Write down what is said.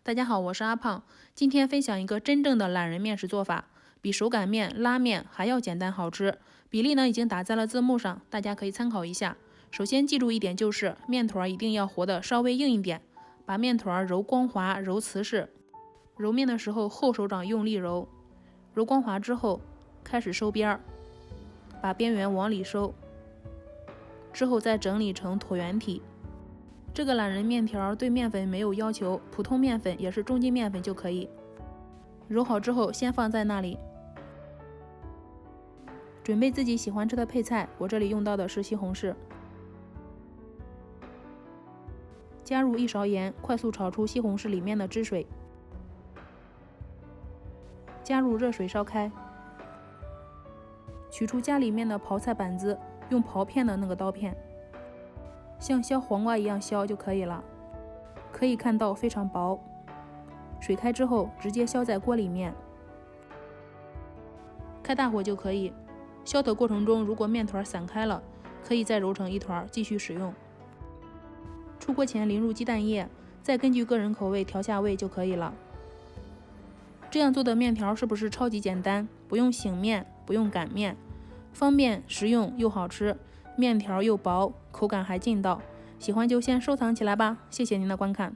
大家好，我是阿胖，今天分享一个真正的懒人面食做法，比手擀面、拉面还要简单好吃。比例呢已经打在了字幕上，大家可以参考一下。首先记住一点就是面团一定要和的稍微硬一点，把面团揉光滑、揉瓷实。揉面的时候后手掌用力揉，揉光滑之后开始收边儿，把边缘往里收，之后再整理成椭圆体。这个懒人面条对面粉没有要求，普通面粉也是中筋面粉就可以。揉好之后先放在那里，准备自己喜欢吃的配菜，我这里用到的是西红柿，加入1勺盐，快速炒出西红柿里面的汁水，加入热水烧开，取出家里面的刨菜板子，用刨片的那个刀片，像削黄瓜一样削就可以了，可以看到非常薄。水开之后直接削在锅里面，开大火就可以。削的过程中如果面团散开了，可以再揉成一团继续使用。出锅前淋入鸡蛋液，再根据个人口味调下味就可以了。这样做的面条是不是超级简单？不用醒面，不用擀面，方便实用又好吃，面条又薄，口感还劲道。喜欢就先收藏起来吧，谢谢您的观看。